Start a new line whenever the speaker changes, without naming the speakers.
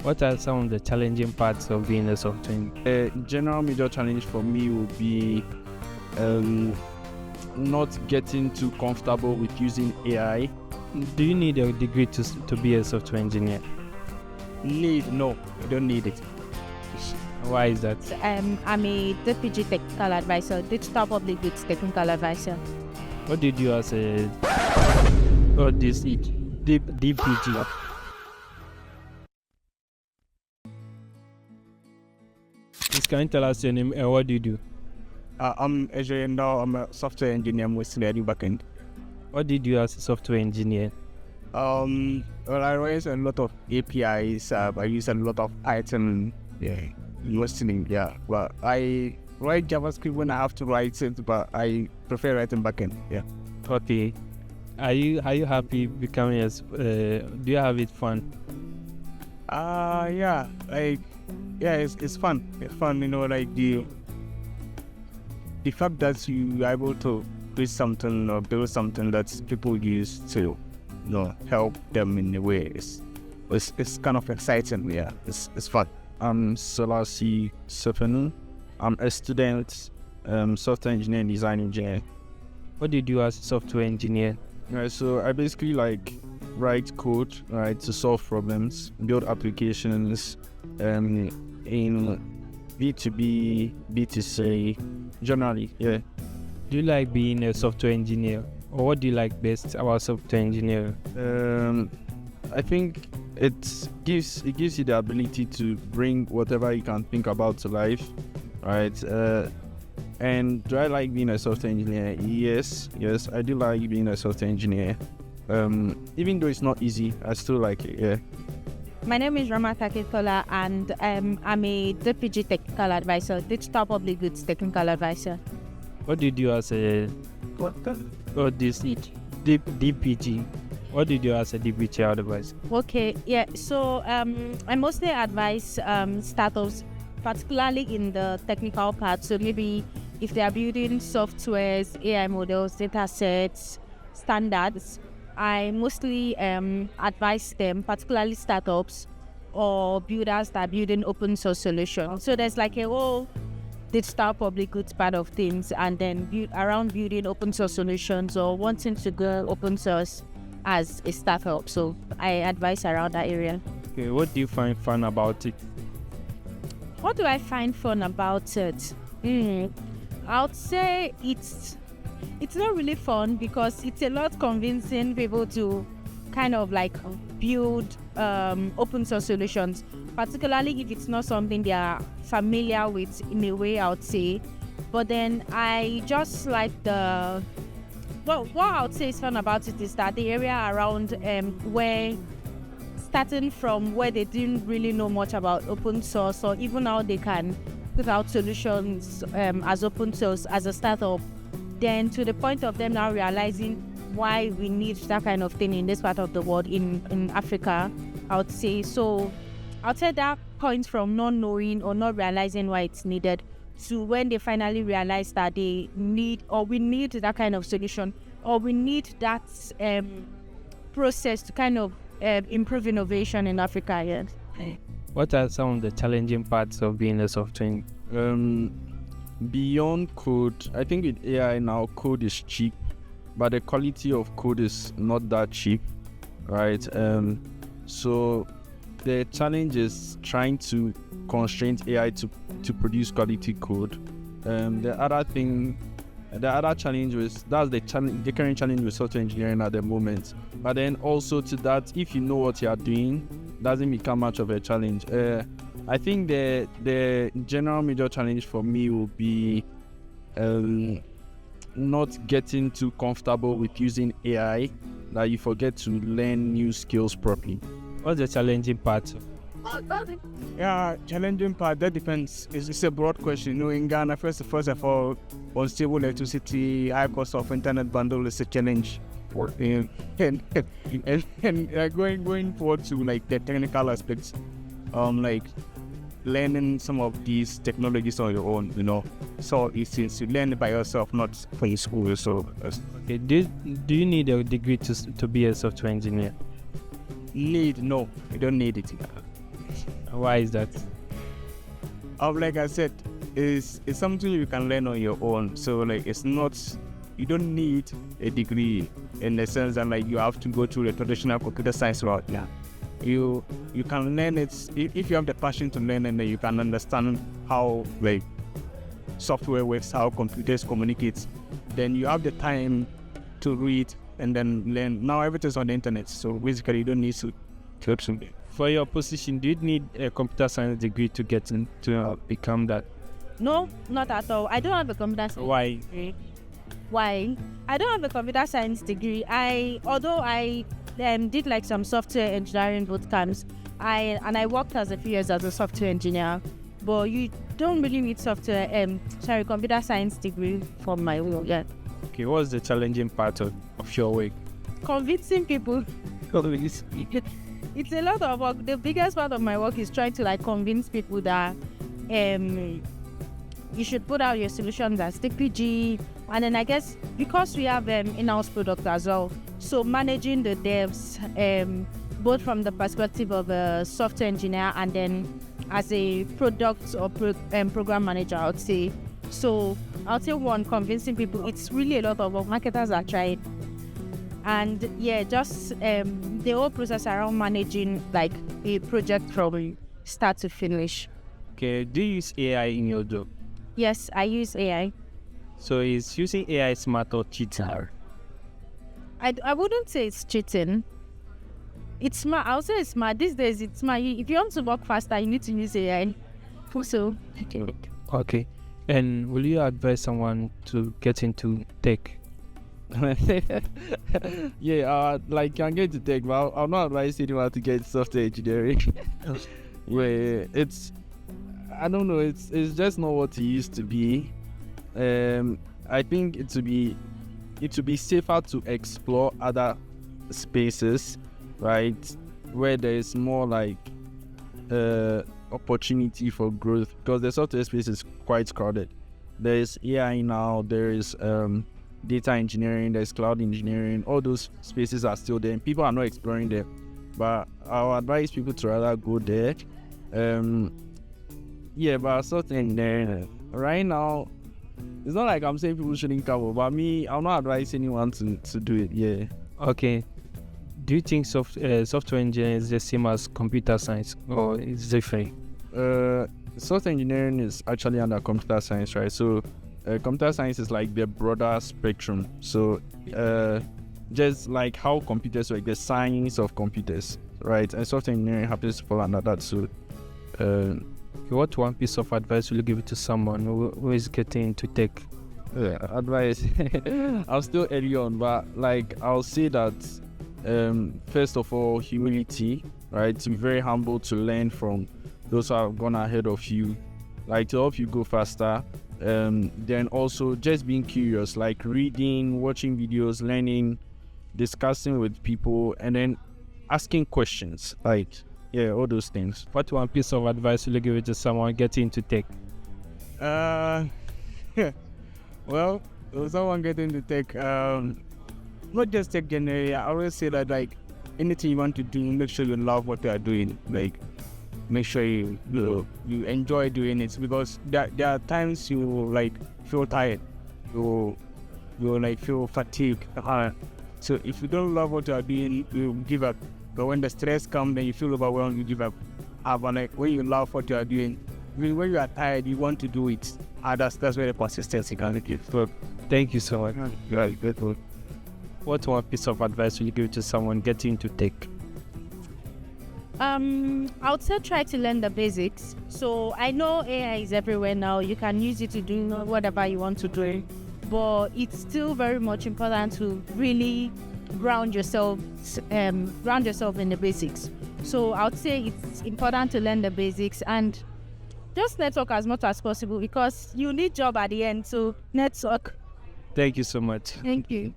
What are some of the challenging parts of being a software engineer?
General major challenge for me would be not getting too comfortable with using AI.
Do you need a degree to be a software engineer?
No, I don't need it.
Why is that?
I'm a DPG technical advisor, digital public goods technical advisor.
What did you as a DPG? Please can you tell us your name and what do you do?
I'm Ezra now. I'm a software engineer, mostly at the backend.
What did you as a software engineer?
Well, I use a lot of APIs. I use a lot of Python. Mostly, yeah. Well, I write JavaScript when I have to write it, but I prefer writing backend. Yeah.
Okay. Are you happy becoming a? Do you have it fun?
Yeah. It's fun. It's fun. The fact that you are able to create something or build something that people use to, help them in a way. It's kind of exciting. Yeah. It's fun.
I'm Solasi Sefenu. I'm a student, software engineer and design engineer.
What do you do as a software engineer?
So I basically write code, to solve problems, build applications, in B2B, B2C, generally, yeah.
Do you like being a software engineer, or what do you like best about software engineering?
I think it gives you the ability to bring whatever you can think about to life, right? And do I like being a software engineer? Yes, I do like being a software engineer. Even though it's not easy, I still like it, yeah.
My name is Rama Taketola, and I'm a DPG technical advisor, digital public goods technical advisor.
What do you do as a DPG? What do you do as a DPG advisor?
Okay, yeah. So I mostly advise startups, particularly in the technical part. So maybe if they are building softwares, AI models, data sets, standards, I mostly advise them, particularly startups or builders that are building open source solutions. So there's like a whole digital public goods part of things, and then around building open source solutions or wanting to go open source as a startup. So I advise around that area.
Okay, what do you find fun about it?
What do I find fun about it? I would say it's not really fun because it's a lot convincing people to kind of build open source solutions, particularly if it's not something they are familiar with in a way, I would say. But then I just like what I would say is fun about it is that the area around where, starting from where they didn't really know much about open source, or even how they can put out solutions as open source as a startup, then to the point of them now realizing why we need that kind of thing in this part of the world, in Africa, I would say. So I would say that point from not knowing or not realizing why it's needed to when they finally realize that they need, or we need that kind of solution, or we need that process to kind of improve innovation in Africa. Yes.
What are some of the challenging parts of being a software engineer?
Beyond code, I think with AI now, code is cheap, but the quality of code is not that cheap, right? So the challenge is trying to constrain AI to produce quality code. The other challenge that's the current challenge with software engineering at the moment. But then also to that, if you know what you are doing, doesn't become much of a challenge. I think the general major challenge for me will be not getting too comfortable with using AI, that you forget to learn new skills properly.
What's the challenging part?
Yeah, challenging part, that depends. It's a broad question. In Ghana, first of all, unstable electricity, high cost of internet bundle is a challenge. And going forward to the technical aspects, learning some of these technologies on your own, so it's you learn it by yourself, not from school. So
okay, do you need a degree to be a software engineer?
No, you don't need it.
Why is that?
Like I said, it's something you can learn on your own. So like it's not, you don't need a degree in the sense that like you have to go through the traditional computer science route. Yeah. You can learn it if you have the passion to learn, and then you can understand how like software works, how computers communicate. Then you have the time to read and then learn. Now everything's on the internet, so basically you don't need to help something.
For your position, do you need a computer science degree to get in, to become that?
No, not at all. I don't have a computer science
Why?
degree. Why? I don't have a computer science degree. Although I did like some software engineering boot camps, I worked as a few years as a software engineer, but you don't really need computer science degree for my work. Yeah.
Okay, what's the challenging part of your work?
Convincing people. It's a lot of work. The biggest part of my work is trying to like convince people that you should put out your solutions as TPG, and then I guess because we have in-house product as well, so managing the devs both from the perspective of a software engineer and then as a product or program manager, I would say. So I'll say one, convincing people. It's really a lot of work. Marketers are trying. And yeah, just the whole process around managing like a project from start to finish.
Okay, do you use AI in your job?
Yes, I use AI.
So is using AI smart or cheating?
I wouldn't say it's cheating. It's smart. I would say it's smart. These days it's smart. If you want to work faster, you need to use AI. So.
Okay. And will you advise someone to get into tech?
Yeah, like can get to tech, but I'll not advise anyone to get software engineering. Where I don't know, it's just not what it used to be. I think it would be safer to explore other spaces, right, where there is more like opportunity for growth, because the software space is quite crowded. There is AI now, there is data engineering, there's cloud engineering. All those spaces are still there and people are not exploring them, but I'll advise people to rather go there. But software engineering right now, it's not like I'm saying people shouldn't come, but me, I'll not advise anyone to do it. Yeah.
Okay. Do you think software engineering is the same as computer science, or it's different?
Software engineering is actually under computer science, right? So computer science is like the broader spectrum. So just like how computers work, the science of computers, right? And software engineering happens to fall under that. So
what one piece of advice will you give to someone who is getting into tech?
Advice. I'm still early on, but like I'll say that first of all, humility, right? To be very humble, to learn from those who have gone ahead of you, like to help you go faster. Then also just being curious, like reading, watching videos, learning, discussing with people, and then asking questions, like all those things.
What one piece of advice will you give to someone getting into tech?
Well, someone getting into tech, not just tech generally. I always say that like anything you want to do, make sure you love what you are doing. Like make sure you enjoy doing it, because there are times you like feel tired, you like feel fatigued. So if you don't love what you are doing, you give up. But when the stress comes, then you feel overwhelmed, you give up. But like when you love what you are doing, when you are tired, you want to do it. That's where the consistency can get. So
thank you so much.
Yeah, good.
What one piece of advice will you give to someone getting into tech?
I would say try to learn the basics. So I know AI is everywhere now. You can use it to do whatever you want to do, but it's still very much important to really ground yourself in the basics. So I would say it's important to learn the basics and just network as much as possible, because you need job at the end. So network.
Thank you so much.
Thank you.